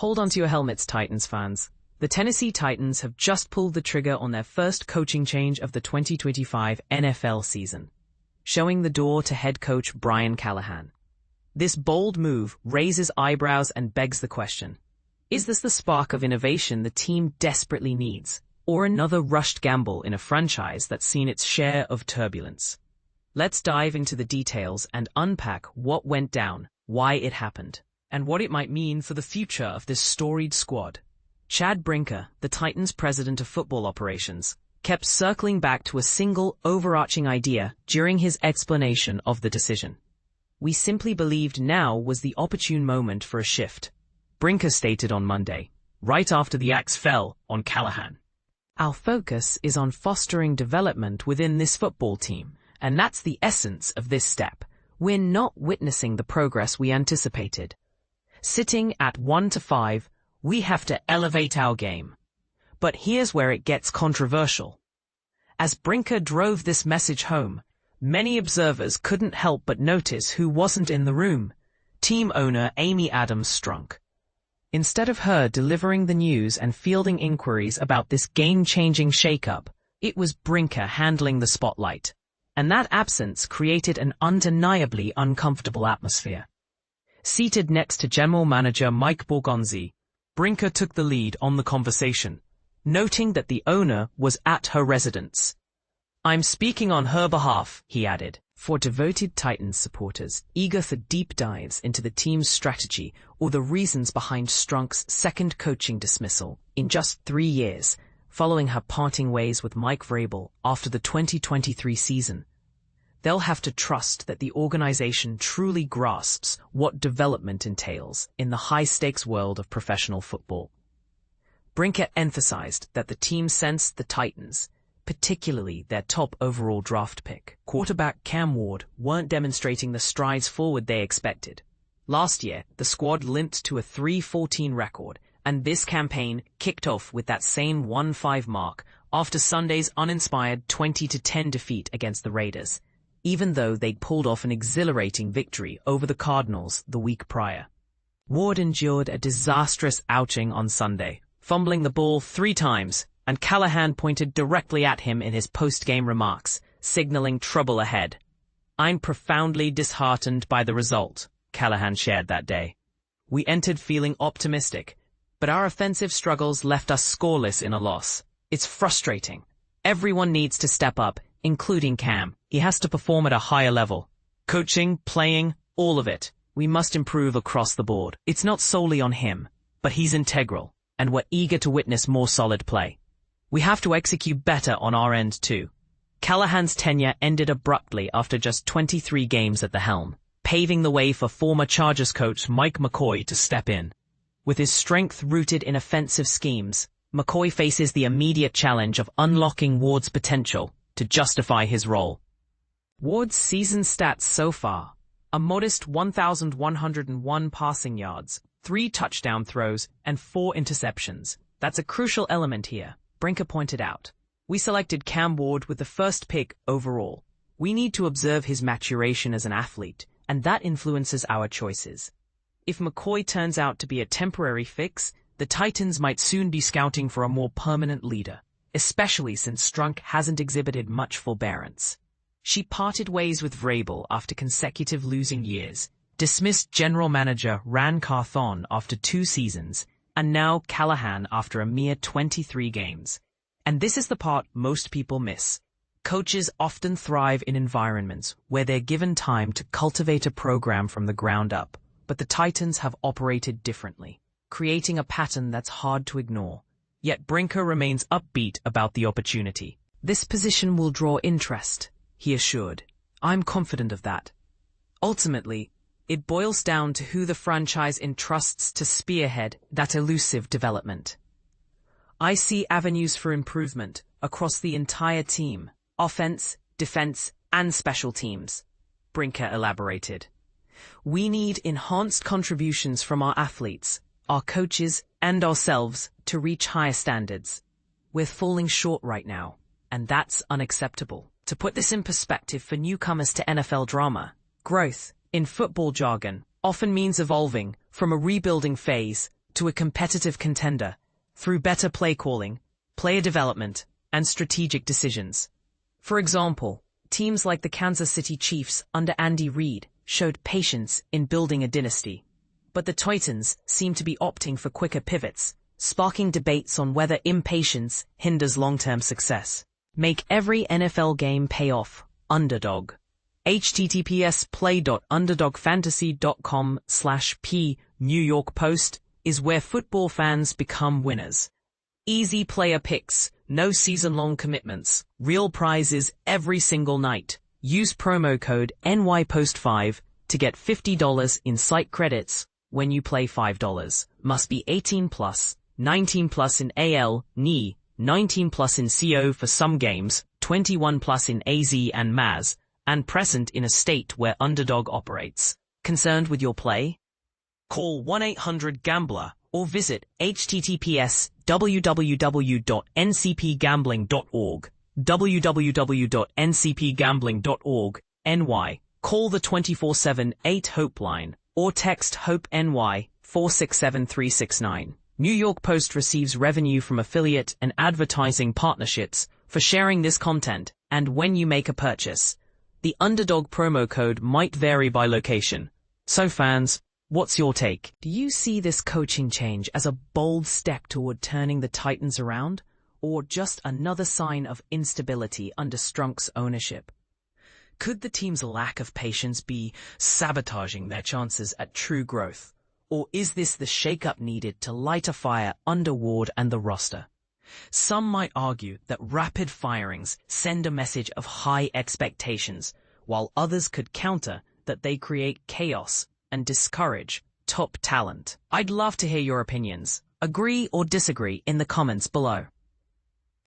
Hold on to your helmets, Titans fans. The Tennessee Titans have just pulled the trigger on their first coaching change of the 2025 NFL season, showing the door to head coach Brian Callahan. This bold move raises eyebrows and begs the question: is this the spark of innovation the team desperately needs, or another rushed gamble in a franchise that's seen its share of turbulence? Let's dive into the details and unpack what went down, why it happened, and what it might mean for the future of this storied squad. Chad Brinker, the Titans' president of football operations, kept circling back to a single overarching idea during his explanation of the decision. "We simply believed now was the opportune moment for a shift," Brinker stated on Monday, right after the axe fell on Callahan. "Our focus is on fostering development within this football team, and that's the essence of this step. We're not witnessing the progress we anticipated. Sitting at 1-5, we have to elevate our game." But here's where it gets controversial. As Brinker drove this message home, many observers couldn't help but notice who wasn't in the room: team owner Amy Adams Strunk. Instead of her delivering the news and fielding inquiries about this game-changing shakeup, it was Brinker handling the spotlight. And that absence created an undeniably uncomfortable atmosphere. Seated next to General Manager Mike Borgonzi, Brinker took the lead on the conversation, noting that the owner was at her residence. "I'm speaking on her behalf," he added. For devoted Titans supporters eager for deep dives into the team's strategy or the reasons behind Strunk's second coaching dismissal in just 3 years, following her parting ways with Mike Vrabel after the 2023 season, they'll have to trust that the organization truly grasps what development entails in the high-stakes world of professional football. Brinker emphasized that the team sensed the Titans, particularly their top overall draft pick, quarterback Cam Ward, weren't demonstrating the strides forward they expected. Last year, the squad limped to a 3-14 record, and this campaign kicked off with that same 1-5 mark after Sunday's uninspired 20-10 defeat against the Raiders, even though they'd pulled off an exhilarating victory over the Cardinals the week prior. Ward endured a disastrous outing on Sunday, fumbling the ball 3 times, and Callahan pointed directly at him in his post-game remarks, signaling trouble ahead. "I'm profoundly disheartened by the result," Callahan shared that day. "We entered feeling optimistic, but our offensive struggles left us scoreless in a loss. It's frustrating. Everyone needs to step up, including Cam. He has to perform at a higher level. Coaching, playing, all of it. We must improve across the board. It's not solely on him, but he's integral, and we're eager to witness more solid play. We have to execute better on our end too." Callahan's tenure ended abruptly after just 23 games at the helm, paving the way for former Chargers coach Mike McCoy to step in. With his strength rooted in offensive schemes, McCoy faces the immediate challenge of unlocking Ward's potential to justify his role. Ward's season stats so far: a modest 1,101 passing yards, 3 touchdown throws, and 4 interceptions. That's a crucial element here, Brinker pointed out. "We selected Cam Ward with the first pick overall. We need to observe his maturation as an athlete, and that influences our choices. If McCoy turns out to be a temporary fix, the Titans might soon be scouting for a more permanent leader, especially since Strunk hasn't exhibited much forbearance." She parted ways with Vrabel after consecutive losing years, dismissed general manager Ran Carthon after 2 seasons, and now Callahan after a mere 23 games. And this is the part most people miss. Coaches often thrive in environments where they're given time to cultivate a program from the ground up, but the Titans have operated differently, creating a pattern that's hard to ignore. Yet Brinker remains upbeat about the opportunity. "This position will draw interest," he assured. "I'm confident of that. Ultimately, it boils down to who the franchise entrusts to spearhead that elusive development. I see avenues for improvement across the entire team, offense, defense, and special teams," Brinker elaborated. "We need enhanced contributions from our athletes, our coaches, and ourselves to reach higher standards. We're falling short right now, and that's unacceptable." To put this in perspective for newcomers to NFL drama, growth, in football jargon, often means evolving from a rebuilding phase to a competitive contender through better play calling, player development, and strategic decisions. For example, teams like the Kansas City Chiefs under Andy Reid showed patience in building a dynasty. But the Titans seem to be opting for quicker pivots, sparking debates on whether impatience hinders long-term success. Make every NFL game pay off. Underdog. https://play.underdogfantasy.com/p New York Post is where football fans become winners. Easy player picks, no season-long commitments, real prizes every single night. Use promo code NYPOST5 to get $50 in site credits when you play $5. Must be 18 plus, 19 plus in AL, NE, 19 plus in CO for some games, 21 plus in AZ and MAZ, and present in a state where Underdog operates. Concerned with your play? Call 1-800-GAMBLER or visit https://www.ncpgambling.org, www.ncpgambling.org, NY. Call the 24/7-8-HOPE line or text HOPE-NY 467369. New York Post receives revenue from affiliate and advertising partnerships for sharing this content, and when you make a purchase, the Underdog promo code might vary by location. So fans, what's your take? Do you see this coaching change as a bold step toward turning the Titans around, or just another sign of instability under Strunk's ownership? Could the team's lack of patience be sabotaging their chances at true growth? Or is this the shakeup needed to light a fire under Ward and the roster? Some might argue that rapid firings send a message of high expectations, while others could counter that they create chaos and discourage top talent. I'd love to hear your opinions. Agree or disagree in the comments below.